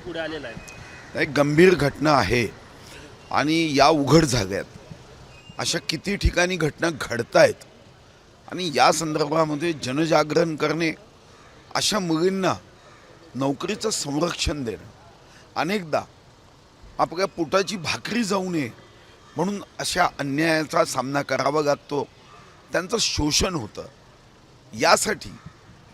पुढे आलेला आहे। एक गंभीर घटना आहे आणि या उघड जाग्यात अशा किती ठिकाणी घटना घडत आहेत आणि या संदर्भामध्ये जनजागरण करणे, अशा मुलींना नोकरीचं संरक्षण देणं, अनेकदा आपल्या पोटाची भाकरी जाऊ नये म्हणून अशा अन्यायाचा सामना करावा लागतो, त्यांचं शोषण होतं। यासाठी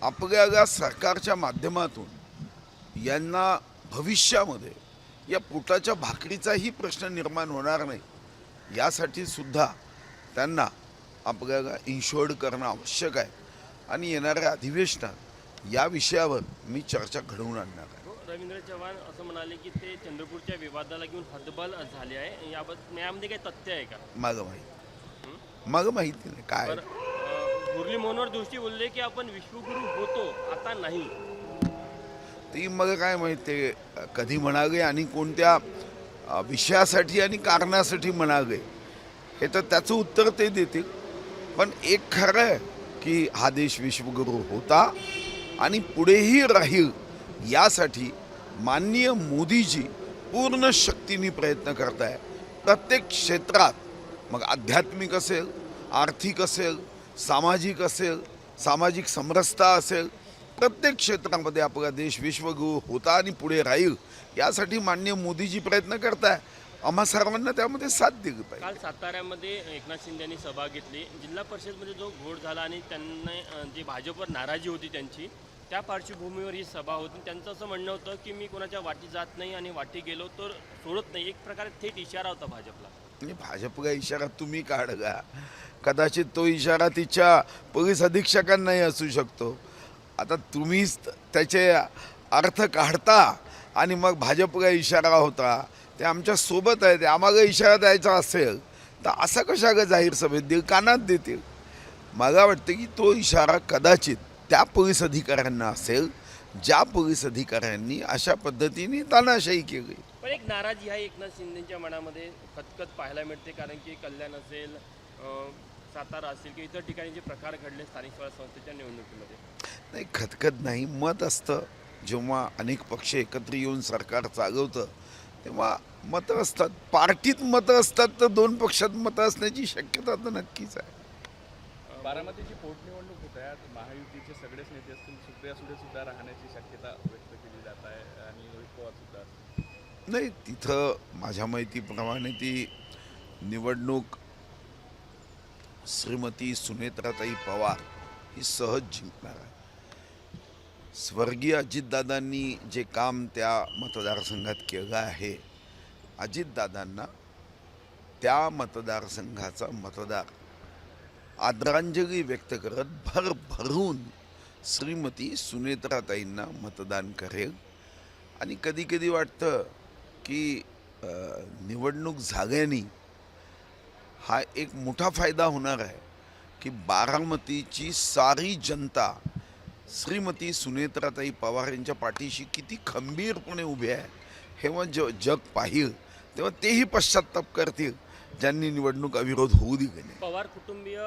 आपल्याला सरकारच्या माध्यमातून यांना भविष्यामध्ये या पोटाच्या भाकरीचाही प्रश्न निर्माण होणार नाही, यासाठी सुद्धा त्यांना आपल्याला इन्शुअर्ड करणं आवश्यक आहे आणि येणाऱ्या अधिवेशनात या विषयावर मी चर्चा घडवून आणणार आहे। रवींद्र चव्हाण असं म्हणाले की ते चंद्रपूरच्या विवादाला घेऊन हतबल झाले आहे, यामध्ये काही तथ्य आहे का? मागं माहिती नाही काय। मुरली मनोहर जोशी बोलले की आपण विश्वगुरू होतो, आता नाही। ती मग काय माहिती कधी म्हणाले आणि कोणत्या विषयासाठी आणि कारणासाठी म्हणाले, हे तर त्याचं उत्तर ते देतील। पण एक खरं आहे की हा देश विश्वगुरू होता आणि पुढेही राहील, यासाठी माननीय मोदीजी पूर्ण शक्तीने प्रयत्न करत आहे। प्रत्येक क्षेत्रात, मग आध्यात्मिक असेल, आर्थिक असेल, सामाजिक असेल, सामाजिक समरसता असेल, प्रत्येक क्षेत्रामध्ये आपला देश विश्वगुरू होता आणि पुढे राहील, यासाठी माननीय मोदीजी प्रयत्न करत आहे। आम्हा सर्वांना त्यामध्ये साथ दिली पाहिजे। काल साताऱ्यामध्ये एकनाथ शिंदे यांनी सभा घेतली, जिल्हा परिषदमध्ये जो घोळ झाला आणि त्यांना जी भाजपवर नाराजी होती त्यांची, त्या पार्श्वभूमीवर ही सभा होती। त्यांचं असं म्हणणं होतं की मी कोणाच्या वाटी जात नाही आणि वाटी गेलो तर सोडत नाही, एक प्रकारे थेट इशारा होता भाजपला। म्हणजे भाजपचा इशारा तुम्ही काढला, कदाचित तो इशारा तिच्या पोलीस अधीक्षकांनाही असू शकतो। आता तुम्हीच त्याचे अर्थ काढता आणि मग भाजपचा इशारा होता, ते आमच्या सोबत आहे, ते आम्हाला इशारा द्यायचा असेल तर असा कशा जाहीर सभेत देईल, कानात देतील। मला वाटतं की तो इशारा कदाचित त्या पोलीस अधिकाऱ्यांना असेल, ज्या पोलीस अधिकाऱ्यांनी अशा पद्धतीने तानाशाही केली। पण एक नाराजी आहे एकनाथ शिंदेच्या मनामध्ये खतखत पाहायला मिळते, कारण की कल्याण असेल, सातारा असेल की इतर ठिकाणी जे प्रकार घडले स्थानिक स्वराज्य संस्थेच्या निवडणुकीमध्ये। नाही, खतखत नाही, मत असतं। जेव्हा अनेक पक्ष एकत्र येऊन सरकार चालवतं तेव्हा मतं असतात, पार्टीत मतं असतात, तर दोन पक्षात मतं असण्याची शक्यता तर नक्कीच आहे। बारामतीची पोटनिवडणूक होत आहे, महायुतीचे सगळेच नेते असतील, सुप्रिया सुळे सुद्धा राहण्याची शक्यता व्यक्त केली जात आहे आणि रोहित पवार सुद्धा। नाही, तिथं माझ्या माहितीप्रमाणे ती निवडणूक श्रीमती सुनेत्राताई पवार ही सहज जिंकणार आहे। स्वर्गीय अजितदादांनी जे काम त्या मतदारसंघात केलं आहे, अजितदादांना त्या मतदारसंघाचा मतदार आदरांजली व्यक्त करत भरभरून श्रीमती सुनेत्राताईंना मतदान करेल। आणि कधी कधी वाटतं की निवडणूक झाल्याने हा एक मोठा फायदा होणार आहे की बारामतीची सारी जनता श्रीमती सुनेत्राताई पवार यांच्या पाठीशी किती खंबीरपणे उभे आहे, हे जग पाहिल तेव्हा तेही पश्चाताप करतील ज्यांनी निवडणूक अविरोध होऊ दिली नाही। पवार कुटुंबीय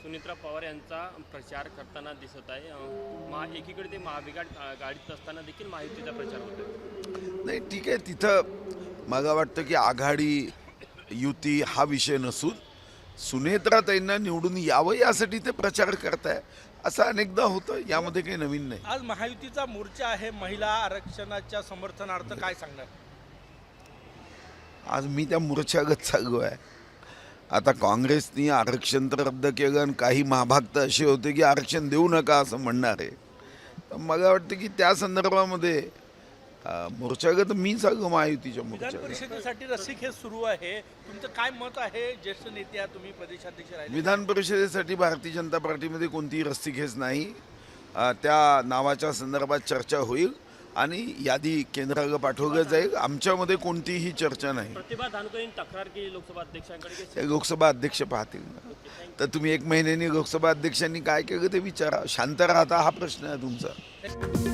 सुनेत्रा पवार यांचा प्रचार करताना दिसत आहे। एकीकडे ते गाडीत असताना देखील महायुतीचा प्रचार होतो। नाही, ठीक आहे, तिथं मला वाटतं की आघाडी युती हा विषय नसून सुनेत्राताईंना निवडून यावं यासाठी ते प्रचार करताय, असं अनेकदा होतं, यामध्ये काही नवीन नाही। आज महायुतीचा मोर्चा आहे महिला आरक्षणाच्या समर्थनार्थ, काय सांगणार? आज मी त्या मोर्चागत चाललो आहे। आता काँग्रेसनी आरक्षण तर रद्द केलं आणि काही महाभाग तर असे होते की आरक्षण देऊ नका असं म्हणणार आहे, तर मला वाटतं की त्या संदर्भामध्ये मोर्चागत मी चाललो महायुतीच्या विधान मोर्चाला। परिषदेसाठी रस्सीखेच सुरू आहे, तुमचं काय मत आहे? ज्येष्ठ नेत्या, तुम्ही प्रदेशाध्यक्ष राहिले। विधान परिषदेसाठी भारतीय जनता पार्टीमध्ये कोणतीही रस्सीखेच नाही। त्या नावाच्या संदर्भात चर्चा होईल आणि यादी केंद्राला पाठवलं जाईल, आमच्यामध्ये कोणतीही चर्चा नाही। प्रतिभा धानकरींनी तक्रार केली लोकसभा अध्यक्षांकडे, ते लोकसभा अध्यक्ष पाहतील ना, तर तुम्ही एक महिन्यानी लोकसभा अध्यक्षांनी काय केलं ते विचारा। शांत राहता हा प्रश्न आहे तुमचा।